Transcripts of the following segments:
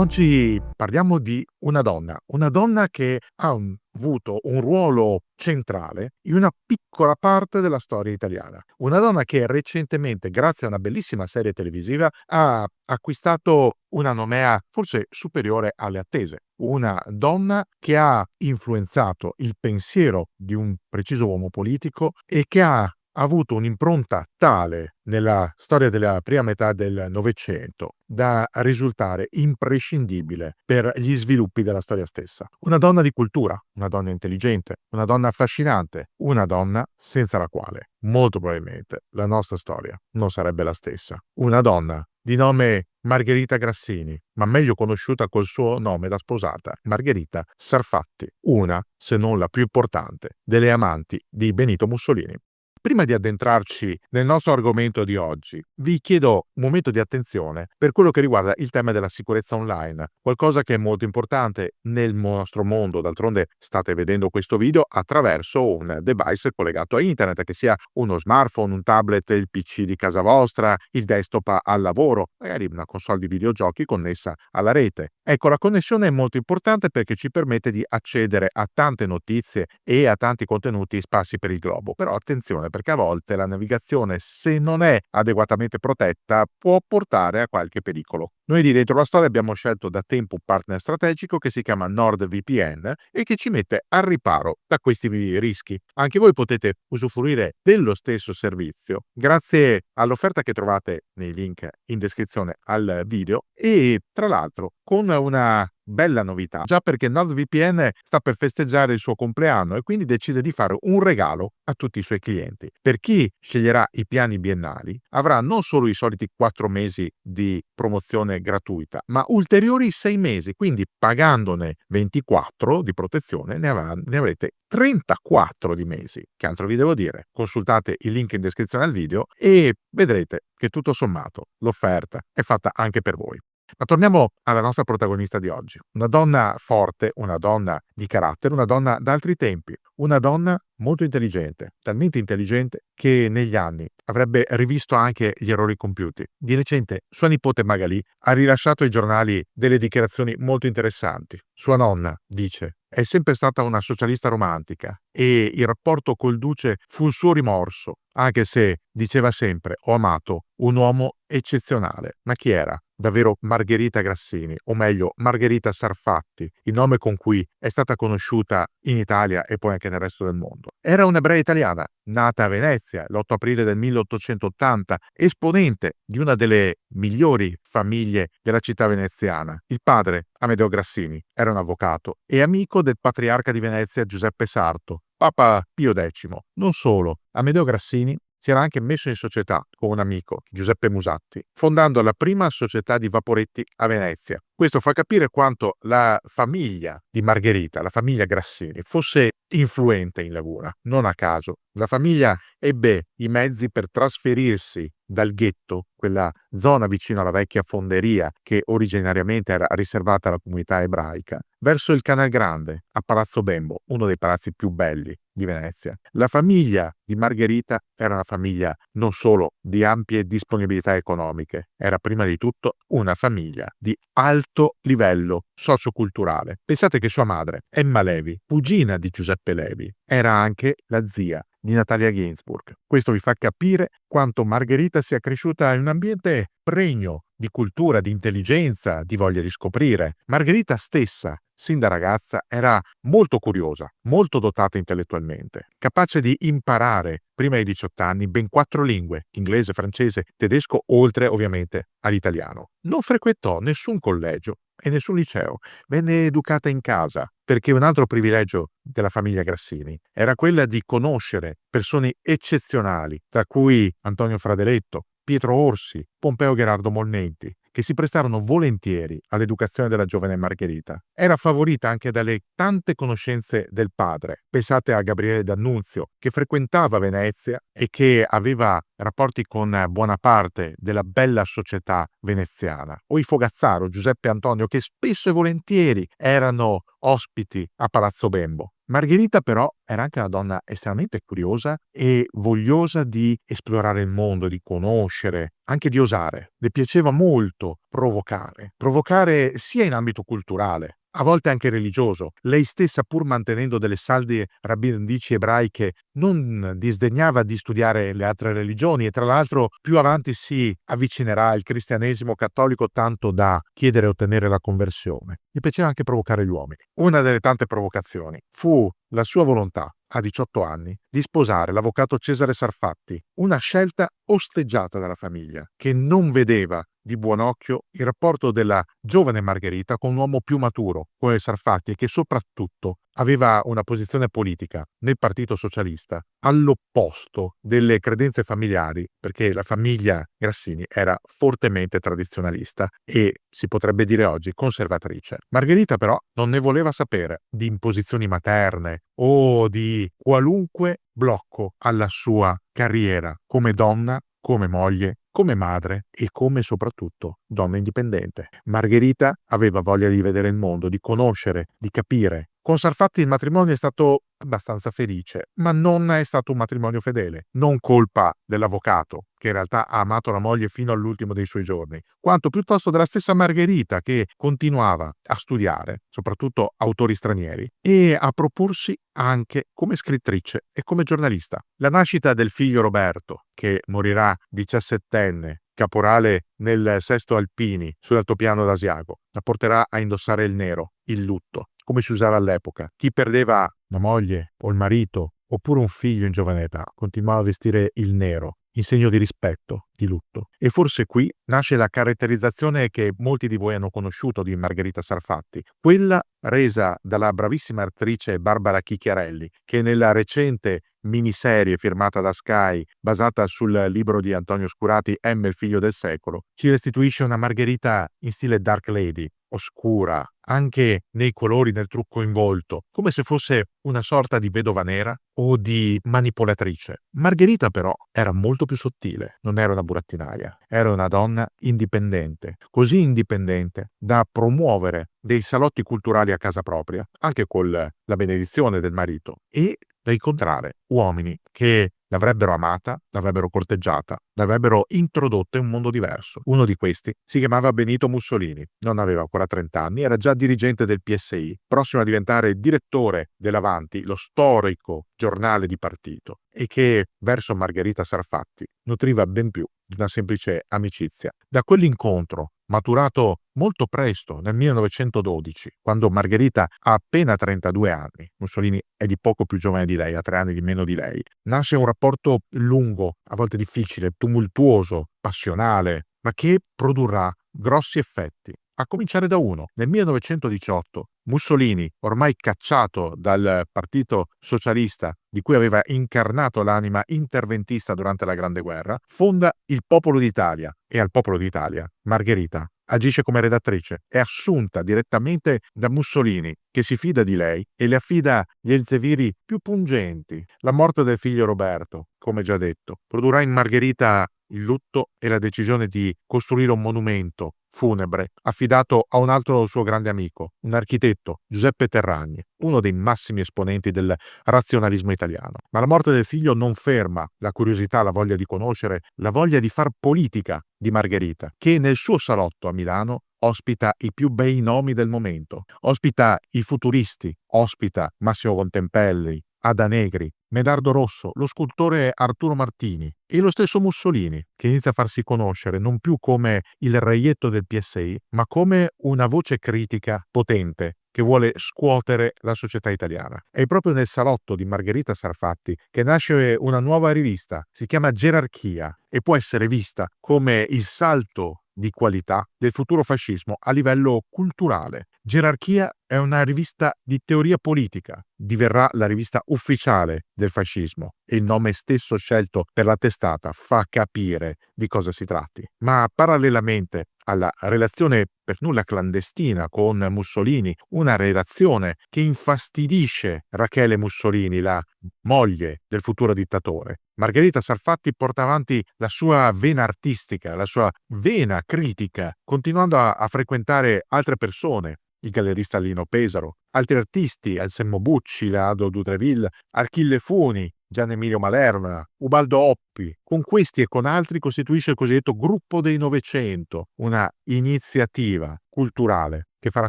Oggi parliamo di una donna che ha avuto un ruolo centrale in una piccola parte della storia italiana. Una donna che recentemente, grazie a una bellissima serie televisiva, ha acquistato una nomea forse superiore alle attese. Una donna che ha influenzato il pensiero di un preciso uomo politico e che ha avuto un'impronta tale nella storia della prima metà del Novecento da risultare imprescindibile per gli sviluppi della storia stessa. Una donna di cultura, una donna intelligente, una donna affascinante, una donna senza la quale molto probabilmente la nostra storia non sarebbe la stessa. Una donna di nome Margherita Grassini, ma meglio conosciuta col suo nome da sposata, Margherita Sarfatti, una, se non la più importante, delle amanti di Benito Mussolini. Prima di addentrarci nel nostro argomento di oggi, vi chiedo un momento di attenzione per quello che riguarda il tema della sicurezza online, qualcosa che è molto importante nel nostro mondo. D'altronde state vedendo questo video attraverso un device collegato a internet, che sia uno smartphone, un tablet, il PC di casa vostra, il desktop al lavoro, magari una console di videogiochi connessa alla rete. Ecco, la connessione è molto importante perché ci permette di accedere a tante notizie e a tanti contenuti sparsi per il globo. Però attenzione, perché a volte la navigazione, se non è adeguatamente protetta, può portare a qualche pericolo. Noi di Dentro la Storia abbiamo scelto da tempo un partner strategico che si chiama NordVPN e che ci mette al riparo da questi rischi. Anche voi potete usufruire dello stesso servizio grazie all'offerta che trovate nei link in descrizione al video e tra l'altro con una bella novità, già perché NordVPN sta per festeggiare il suo compleanno e quindi decide di fare un regalo a tutti i suoi clienti. Per chi sceglierà i piani biennali avrà non solo i soliti 4 mesi di promozione gratuita, ma ulteriori 6 mesi, quindi pagandone 24 di protezione ne avrete 34 di mesi. Che altro vi devo dire? Consultate il link in descrizione al video e vedrete che tutto sommato l'offerta è fatta anche per voi. Ma torniamo alla nostra protagonista di oggi. Una donna forte, una donna di carattere, una donna d'altri tempi, una donna molto intelligente, talmente intelligente che negli anni avrebbe rivisto anche gli errori compiuti. Di recente sua nipote Magalì ha rilasciato ai giornali delle dichiarazioni molto interessanti. Sua nonna dice: è sempre stata una socialista romantica e il rapporto col duce fu il suo rimorso, anche se diceva sempre: ho amato un uomo eccezionale. Ma chi era davvero Margherita Grassini, o meglio Margherita Sarfatti, il nome con cui è stata conosciuta in Italia e poi anche nel resto del mondo? Era un'ebrea italiana, nata a Venezia l'8 aprile del 1880, esponente di una delle migliori famiglie della città veneziana. Il padre, Amedeo Grassini, era un avvocato e amico del patriarca di Venezia Giuseppe Sarto, Papa Pio X. Non solo, Amedeo Grassini si era anche messo in società con un amico, Giuseppe Musatti, fondando la prima società di vaporetti a Venezia. Questo fa capire quanto la famiglia di Margherita, la famiglia Grassini, fosse influente in Laguna. Non a caso, la famiglia ebbe i mezzi per trasferirsi dal ghetto, quella zona vicino alla vecchia fonderia che originariamente era riservata alla comunità ebraica, verso il Canal Grande, a Palazzo Bembo, uno dei palazzi più belli di Venezia. La famiglia di Margherita era una famiglia non solo di ampie disponibilità economiche, era prima di tutto una famiglia di alto livello socioculturale. Pensate che sua madre, Emma Levi, cugina di Giuseppe Levi, era anche la zia di Natalia Ginzburg. Questo vi fa capire quanto Margherita sia cresciuta in un ambiente pregno di cultura, di intelligenza, di voglia di scoprire. Margherita stessa, sin da ragazza, era molto curiosa, molto dotata intellettualmente, capace di imparare, prima dei 18 anni, ben 4 lingue, inglese, francese, tedesco, oltre ovviamente all'italiano. Non frequentò nessun collegio e nessun liceo, venne educata in casa, perché un altro privilegio della famiglia Grassini era quella di conoscere persone eccezionali, tra cui Antonio Fradeletto, Pietro Orsi, Pompeo Gherardo Molnenti, che si prestarono volentieri all'educazione della giovane Margherita. Era favorita anche dalle tante conoscenze del padre. Pensate a Gabriele D'Annunzio, che frequentava Venezia e che aveva rapporti con buona parte della bella società veneziana, o i Fogazzaro, Giuseppe Antonio, che spesso e volentieri erano ospiti a Palazzo Bembo. Margherita però era anche una donna estremamente curiosa e vogliosa di esplorare il mondo, di conoscere, anche di osare. Le piaceva molto provocare sia in ambito culturale, a volte anche religioso. Lei stessa, pur mantenendo delle salde rabbinici ebraiche, non disdegnava di studiare le altre religioni e tra l'altro più avanti si avvicinerà al cristianesimo cattolico tanto da chiedere e ottenere la conversione. Gli piaceva anche provocare gli uomini. Una delle tante provocazioni fu la sua volontà, a 18 anni, di sposare l'avvocato Cesare Sarfatti, una scelta osteggiata dalla famiglia, che non vedeva di buon occhio il rapporto della giovane Margherita con un uomo più maturo, come Sarfatti, e che soprattutto aveva una posizione politica nel Partito Socialista all'opposto delle credenze familiari, perché la famiglia Grassini era fortemente tradizionalista e, si potrebbe dire oggi, conservatrice. Margherita però non ne voleva sapere di imposizioni materne o di qualunque blocco alla sua carriera come donna, come moglie, come madre e come soprattutto donna indipendente. Margherita aveva voglia di vedere il mondo, di conoscere, di capire. Con Sarfatti il matrimonio è stato abbastanza felice, ma non è stato un matrimonio fedele. Non colpa dell'avvocato, che in realtà ha amato la moglie fino all'ultimo dei suoi giorni, quanto piuttosto della stessa Margherita, che continuava a studiare, soprattutto autori stranieri, e a proporsi anche come scrittrice e come giornalista. La nascita del figlio Roberto, che morirà 17enne, caporale nel Sesto Alpini sull'altopiano d'Asiago, la porterà a indossare il nero, il lutto, come si usava all'epoca. Chi perdeva la moglie o il marito oppure un figlio in giovane età continuava a vestire il nero in segno di rispetto, di lutto. E forse qui nasce la caratterizzazione che molti di voi hanno conosciuto di Margherita Sarfatti, quella resa dalla bravissima attrice Barbara Chicchiarelli, che nella recente miniserie firmata da Sky, basata sul libro di Antonio Scurati, M, il figlio del secolo, ci restituisce una Margherita in stile Dark Lady, oscura, anche nei colori del trucco in volto, come se fosse una sorta di vedova nera o di manipolatrice. Margherita però era molto più sottile, non era una burattinaia, era una donna indipendente, così indipendente da promuovere dei salotti culturali a casa propria, anche con la benedizione del marito, e da incontrare uomini che l'avrebbero amata, l'avrebbero corteggiata, l'avrebbero introdotta in un mondo diverso. Uno di questi si chiamava Benito Mussolini, non aveva ancora 30 anni, era già dirigente del PSI, prossimo a diventare direttore dell'Avanti, lo storico giornale di partito, e che verso Margherita Sarfatti nutriva ben più di una semplice amicizia. Da quell'incontro, maturato molto presto, nel 1912, quando Margherita ha appena 32 anni, Mussolini è di poco più giovane di lei, ha 3 anni di meno di lei, nasce un rapporto lungo, a volte difficile, tumultuoso, passionale, ma che produrrà grossi effetti. A cominciare da uno. Nel 1918 Mussolini, ormai cacciato dal Partito Socialista, di cui aveva incarnato l'anima interventista durante la Grande Guerra, fonda il Popolo d'Italia e al Popolo d'Italia Margherita agisce come redattrice, è assunta direttamente da Mussolini, che si fida di lei e le affida gli elzeviri più pungenti. La morte del figlio Roberto, come già detto, produrrà in Margherita il lutto e la decisione di costruire un monumento funebre affidato a un altro suo grande amico, un architetto, Giuseppe Terragni, uno dei massimi esponenti del razionalismo italiano. Ma la morte del figlio non ferma la curiosità, la voglia di conoscere, la voglia di far politica di Margherita, che nel suo salotto a Milano ospita i più bei nomi del momento, ospita i futuristi, ospita Massimo Contempelli, Ada Negri, Medardo Rosso, lo scultore Arturo Martini e lo stesso Mussolini, che inizia a farsi conoscere non più come il reietto del PSI, ma come una voce critica potente che vuole scuotere la società italiana. È proprio nel salotto di Margherita Sarfatti che nasce una nuova rivista, si chiama Gerarchia e può essere vista come il salto di qualità del futuro fascismo a livello culturale. Gerarchia è una rivista di teoria politica, diverrà la rivista ufficiale del fascismo e il nome stesso scelto per la testata fa capire di cosa si tratti. Ma parallelamente alla relazione per nulla clandestina con Mussolini, una relazione che infastidisce Rachele Mussolini, la moglie del futuro dittatore, Margherita Sarfatti porta avanti la sua vena artistica, la sua vena critica, continuando a frequentare altre persone, il gallerista Lino Pesaro, altri artisti, Anselmo Bucci, Leonardo Dutréville, Achille Funi, Gian Emilio Malerba, Ubaldo Oppi. Con questi e con altri costituisce il cosiddetto Gruppo dei Novecento, una iniziativa culturale che farà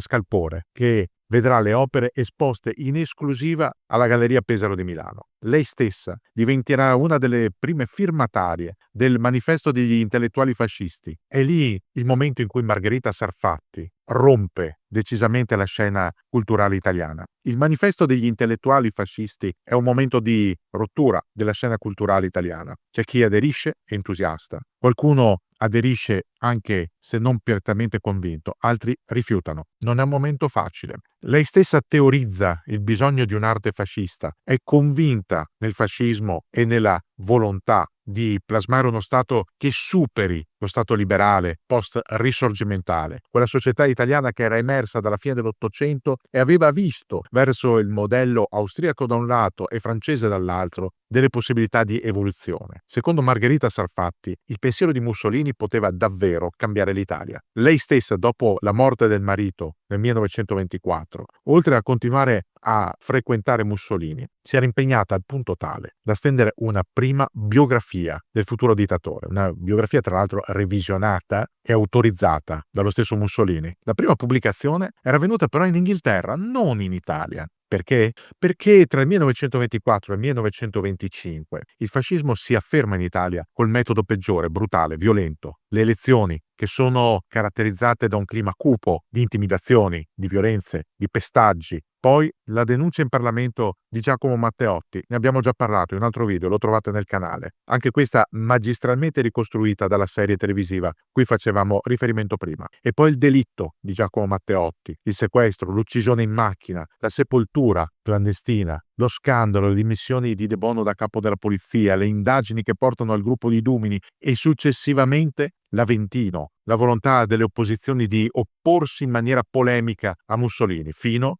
scalpore, che vedrà le opere esposte in esclusiva alla Galleria Pesaro di Milano. Lei stessa diventerà una delle prime firmatarie del Manifesto degli intellettuali fascisti. È lì il momento in cui Margherita Sarfatti rompe decisamente la scena culturale italiana. Il Manifesto degli intellettuali fascisti è un momento di rottura della scena culturale italiana. C'è chi aderisce, è entusiasta. Qualcuno aderisce anche se non pienamente convinto, altri rifiutano. Non è un momento facile. Lei stessa teorizza il bisogno di un'arte fascista, è convinta nel fascismo e nella volontà di plasmare uno Stato che superi lo Stato liberale post-risorgimentale, quella società italiana che era emersa dalla fine dell'Ottocento e aveva visto verso il modello austriaco da un lato e francese dall'altro delle possibilità di evoluzione. Secondo Margherita Sarfatti, il pensiero di Mussolini poteva davvero cambiare l'Italia. Lei stessa, dopo la morte del marito nel 1924, oltre a continuare a frequentare Mussolini, si era impegnata al punto tale da stendere una prima biografia del futuro dittatore, una biografia tra l'altro revisionata e autorizzata dallo stesso Mussolini. La prima pubblicazione era venuta però in Inghilterra, non in Italia. Perché? Perché tra il 1924 e il 1925 il fascismo si afferma in Italia col metodo peggiore, brutale, violento. Le elezioni, che sono caratterizzate da un clima cupo di intimidazioni, di violenze, di pestaggi. Poi la denuncia in Parlamento di Giacomo Matteotti, ne abbiamo già parlato in un altro video, lo trovate nel canale. Anche questa magistralmente ricostruita dalla serie televisiva cui facevamo riferimento prima. E poi il delitto di Giacomo Matteotti, il sequestro, l'uccisione in macchina, la sepoltura clandestina, lo scandalo, le dimissioni di De Bono da capo della polizia, le indagini che portano al gruppo di Dumini e successivamente l'Aventino, la volontà delle opposizioni di opporsi in maniera polemica a Mussolini, fino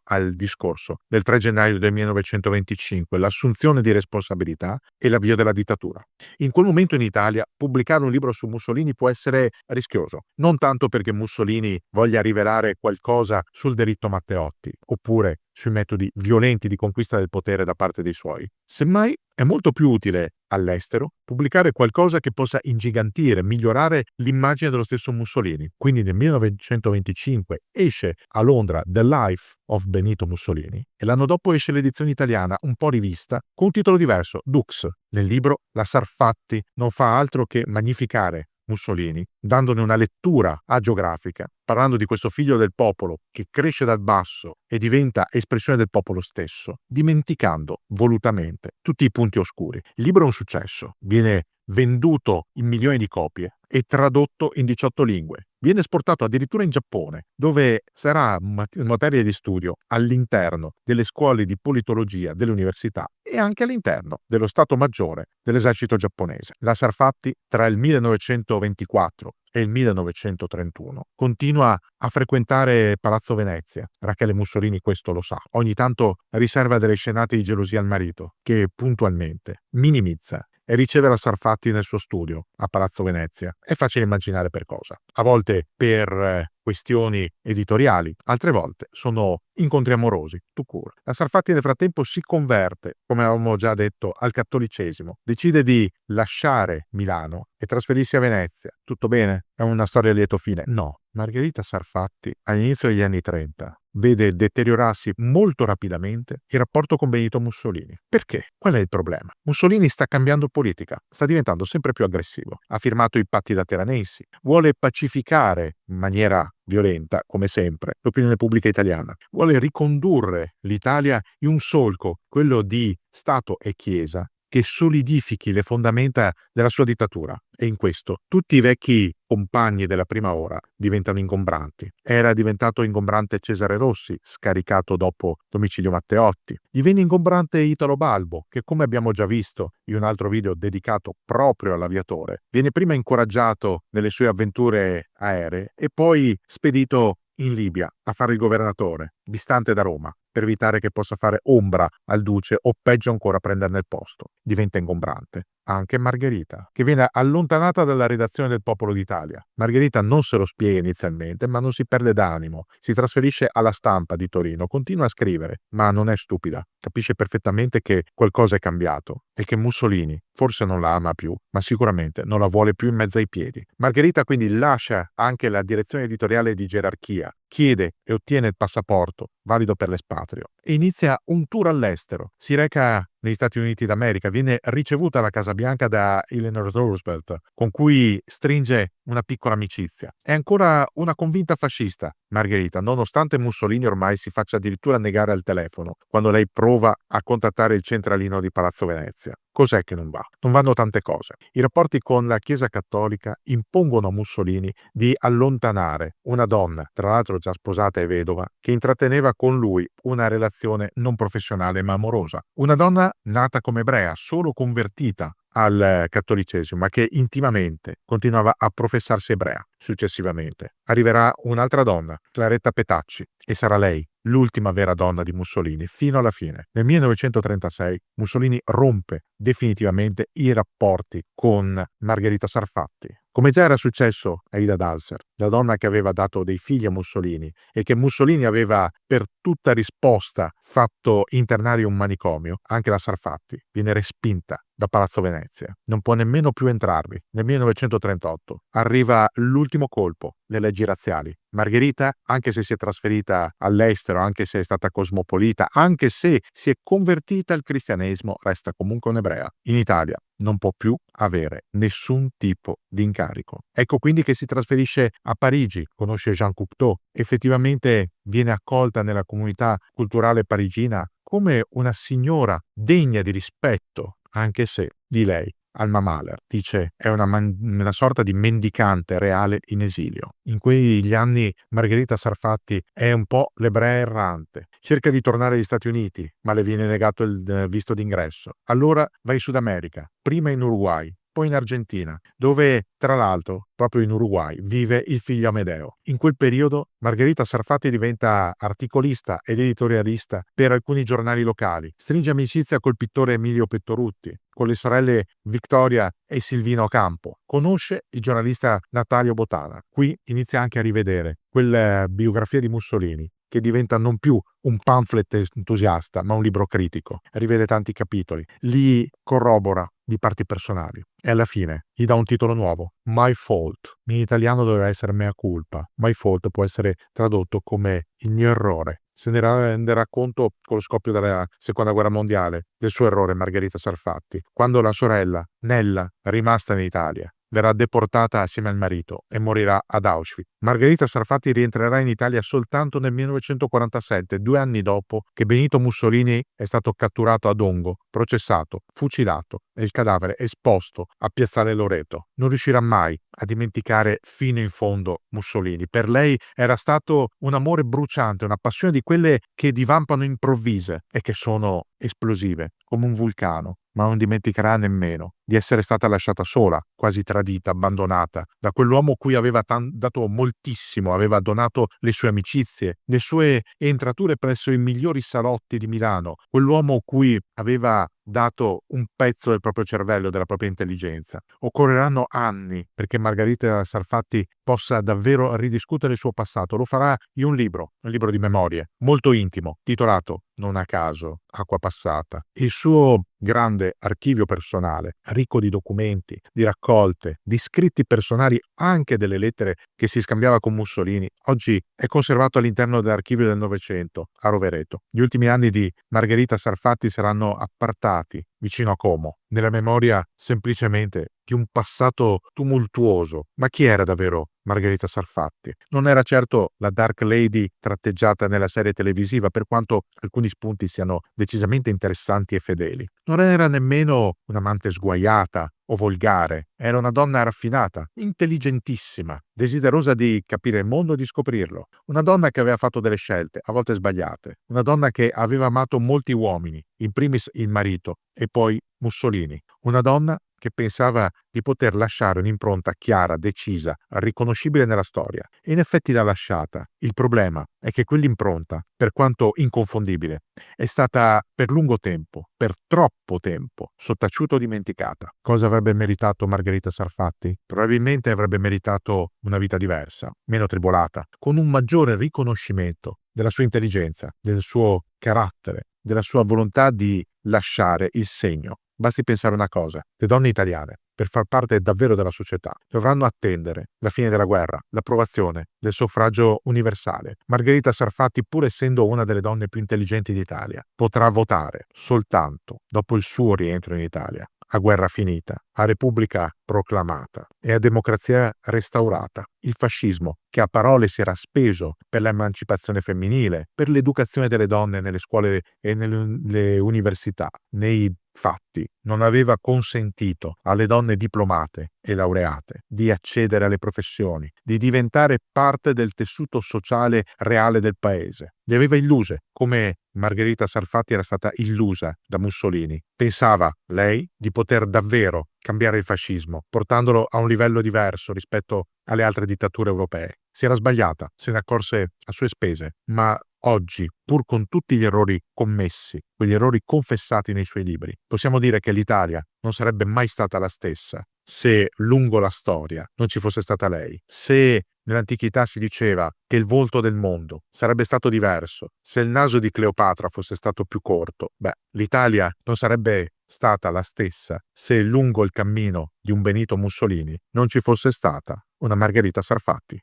al discorso del 3 gennaio del 1925, l'assunzione di responsabilità e l'avvio della dittatura. In quel momento in Italia pubblicare un libro su Mussolini può essere rischioso, non tanto perché Mussolini voglia rivelare qualcosa sul delitto Matteotti, oppure sui metodi violenti di conquista del potere da parte dei suoi. Semmai è molto più utile all'estero pubblicare qualcosa che possa ingigantire, migliorare l'immagine dello stesso Mussolini. Quindi nel 1925 esce a Londra The Life of Benito Mussolini e l'anno dopo esce l'edizione italiana un po' rivista con un titolo diverso, Dux. Nel libro la Sarfatti non fa altro che magnificare Mussolini, dandone una lettura agiografica, parlando di questo figlio del popolo che cresce dal basso e diventa espressione del popolo stesso, dimenticando volutamente tutti i punti oscuri. Il libro è un successo, viene venduto in milioni di copie e tradotto in 18 lingue. Viene esportato addirittura in Giappone, dove sarà materia di studio all'interno delle scuole di politologia delle università e anche all'interno dello Stato Maggiore dell'esercito giapponese. La Sarfatti, tra il 1924 e il 1931, continua a frequentare Palazzo Venezia. Rachele Mussolini questo lo sa. Ogni tanto riserva delle scenate di gelosia al marito, che puntualmente minimizza e riceve la Sarfatti nel suo studio a Palazzo Venezia. È facile immaginare per cosa. A volte per questioni editoriali, altre volte sono incontri amorosi, tout court. La Sarfatti nel frattempo si converte, come avevamo già detto, al cattolicesimo. Decide di lasciare Milano e trasferirsi a Venezia. Tutto bene? È una storia a lieto fine? No. Margherita Sarfatti, all'inizio degli anni 30, vede deteriorarsi molto rapidamente il rapporto con Benito Mussolini. Perché? Qual è il problema? Mussolini sta cambiando politica, sta diventando sempre più aggressivo. Ha firmato i patti lateranensi, vuole pacificare in maniera violenta, come sempre, l'opinione pubblica italiana. Vuole ricondurre l'Italia in un solco, quello di Stato e Chiesa, che solidifichi le fondamenta della sua dittatura. E in questo tutti i vecchi compagni della prima ora diventano ingombranti. Era diventato ingombrante Cesare Rossi, scaricato dopo l'omicidio Matteotti. Divenne ingombrante Italo Balbo, che come abbiamo già visto in un altro video dedicato proprio all'aviatore, viene prima incoraggiato nelle sue avventure aeree e poi spedito in Libia a fare il governatore, distante da Roma, per evitare che possa fare ombra al duce o peggio ancora prenderne il posto. Diventa ingombrante. anche Margherita, che viene allontanata dalla redazione del Popolo d'Italia. Margherita non se lo spiega inizialmente, ma non si perde d'animo. Si trasferisce alla Stampa di Torino, continua a scrivere, ma non è stupida. Capisce perfettamente che qualcosa è cambiato e che Mussolini forse non la ama più, ma sicuramente non la vuole più in mezzo ai piedi. Margherita quindi lascia anche la direzione editoriale di Gerarchia, chiede e ottiene il passaporto valido per l'espatrio e inizia un tour all'estero. Si reca negli Stati Uniti d'America, viene ricevuta alla Casa Bianca da Eleanor Roosevelt, con cui stringe una piccola amicizia. È ancora una convinta fascista, Margherita, nonostante Mussolini ormai si faccia addirittura negare al telefono quando lei prova a contattare il centralino di Palazzo Venezia. Cos'è che non va? Non vanno tante cose. I rapporti con la Chiesa Cattolica impongono a Mussolini di allontanare una donna, tra l'altro già sposata e vedova, che intratteneva con lui una relazione non professionale ma amorosa. Una donna nata come ebrea, solo convertita al cattolicesimo, ma che intimamente continuava a professarsi ebrea. Successivamente arriverà un'altra donna, Claretta Petacci, e sarà lei l'ultima vera donna di Mussolini fino alla fine. Nel 1936 Mussolini rompe definitivamente i rapporti con Margherita Sarfatti. Come già era successo a Ida Dalser, la donna che aveva dato dei figli a Mussolini e che Mussolini aveva per tutta risposta fatto internare in un manicomio, anche la Sarfatti viene respinta da Palazzo Venezia. Non può nemmeno più entrarvi. Nel 1938 arriva l'ultimo colpo, le leggi razziali. Margherita, anche se si è trasferita all'estero, anche se è stata cosmopolita, anche se si è convertita al cristianesimo, resta comunque un'ebrea. In Italia non può più avere nessun tipo di incarico. Ecco quindi che si trasferisce a Parigi, conosce Jean Cocteau, effettivamente viene accolta nella comunità culturale parigina come una signora degna di rispetto, anche se di lei Alma Mahler dice è una sorta di mendicante reale in esilio. In quegli anni Margherita Sarfatti è un po' l'ebrea errante. Cerca di tornare agli Stati Uniti, ma le viene negato il visto d'ingresso. Allora va in Sud America, prima in Uruguay, poi in Argentina, dove tra l'altro proprio in Uruguay vive il figlio Amedeo. In quel periodo Margherita Sarfatti diventa articolista ed editorialista per alcuni giornali locali, stringe amicizia col pittore Emilio Pettorutti, con le sorelle Victoria e Silvina Ocampo, conosce il giornalista Natalio Botana. Qui inizia anche a rivedere quella biografia di Mussolini, che diventa non più un pamphlet entusiasta, ma un libro critico. Rivede tanti capitoli, li corrobora di parti personali e alla fine gli dà un titolo nuovo, My Fault. In italiano doveva essere Mea Culpa. My Fault può essere tradotto come il mio errore. Se ne renderà conto con lo scoppio della Seconda Guerra Mondiale del suo errore Margherita Sarfatti, quando la sorella, Nella, rimasta in Italia, verrà deportata assieme al marito e morirà ad Auschwitz. Margherita Sarfatti rientrerà in Italia soltanto nel 1947, 2 anni dopo che Benito Mussolini è stato catturato a Dongo, processato, fucilato e il cadavere esposto a Piazzale Loreto. Non riuscirà mai a dimenticare fino in fondo Mussolini. Per lei era stato un amore bruciante, una passione di quelle che divampano improvvise e che sono esplosive, come un vulcano, ma non dimenticherà nemmeno di essere stata lasciata sola, quasi tradita, abbandonata, da quell'uomo cui aveva dato moltissimo, aveva donato le sue amicizie, le sue entrature presso i migliori salotti di Milano, quell'uomo cui aveva dato un pezzo del proprio cervello, della propria intelligenza. Occorreranno anni perché Margherita Sarfatti possa davvero ridiscutere il suo passato. Lo farà in un libro di memorie, molto intimo, titolato, non a caso, Acqua passata. Il suo grande archivio personale, ricco di documenti, di raccolte, di scritti personali, anche delle lettere che si scambiava con Mussolini, oggi è conservato all'interno dell'archivio del Novecento a Rovereto. Gli ultimi anni di Margherita Sarfatti saranno appartati vicino a Como, nella memoria semplicemente di un passato tumultuoso. Ma chi era davvero Margherita Sarfatti? Non era certo la Dark Lady tratteggiata nella serie televisiva, per quanto alcuni spunti siano decisamente interessanti e fedeli. Non era nemmeno un'amante sguaiata o volgare, era una donna raffinata, intelligentissima, desiderosa di capire il mondo e di scoprirlo. Una donna che aveva fatto delle scelte, a volte sbagliate. Una donna che aveva amato molti uomini, in primis il marito e poi Mussolini. Una donna che pensava di poter lasciare un'impronta chiara, decisa, riconoscibile nella storia. E in effetti l'ha lasciata. Il problema è che quell'impronta, per quanto inconfondibile, è stata per lungo tempo, per troppo tempo, sottaciuta o dimenticata. Cosa avrebbe meritato Margherita Sarfatti? Probabilmente avrebbe meritato una vita diversa, meno tribolata, con un maggiore riconoscimento della sua intelligenza, del suo carattere, della sua volontà di lasciare il segno. Basti pensare una cosa: le donne italiane, per far parte davvero della società, dovranno attendere la fine della guerra, l'approvazione del suffragio universale. Margherita Sarfatti, pur essendo una delle donne più intelligenti d'Italia, potrà votare soltanto dopo il suo rientro in Italia, a guerra finita, a repubblica proclamata e a democrazia restaurata. Il fascismo, che a parole si era speso per l'emancipazione femminile, per l'educazione delle donne nelle scuole e nelle università, nei fatti non aveva consentito alle donne diplomate e laureate di accedere alle professioni, di diventare parte del tessuto sociale reale del paese. Le aveva illuse, come Margherita Sarfatti era stata illusa da Mussolini. Pensava, lei, di poter davvero cambiare il fascismo, portandolo a un livello diverso rispetto alle altre dittature europee. Si era sbagliata, se ne accorse a sue spese, ma oggi, pur con tutti gli errori commessi, quegli errori confessati nei suoi libri, possiamo dire che l'Italia non sarebbe mai stata la stessa se lungo la storia non ci fosse stata lei. Se nell'antichità si diceva che il volto del mondo sarebbe stato diverso se il naso di Cleopatra fosse stato più corto, l'Italia non sarebbe stata la stessa se lungo il cammino di un Benito Mussolini non ci fosse stata una Margherita Sarfatti.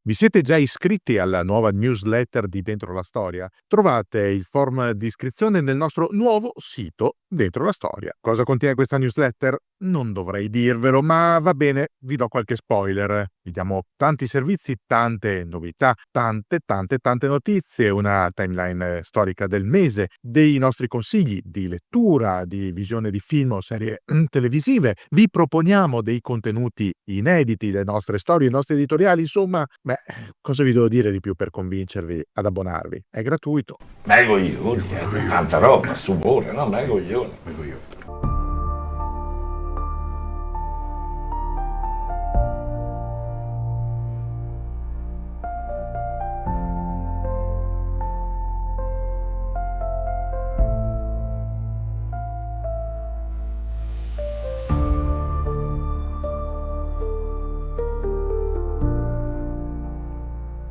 Vi siete già iscritti alla nuova newsletter di Dentro la Storia? Trovate il form di iscrizione nel nostro nuovo sito Dentro la Storia. Cosa contiene questa newsletter? Non dovrei dirvelo, ma va bene, vi do qualche spoiler. Vi diamo tanti servizi, tante novità, tante notizie, una timeline storica del mese, dei nostri consigli di lettura, di visione di film o serie televisive. Vi proponiamo dei contenuti inediti, le nostre storie, i nostri editoriali, insomma, cosa vi devo dire di più per convincervi ad abbonarvi? È gratuito. Meglio io, tanta roba, stupore, no? Meglio io.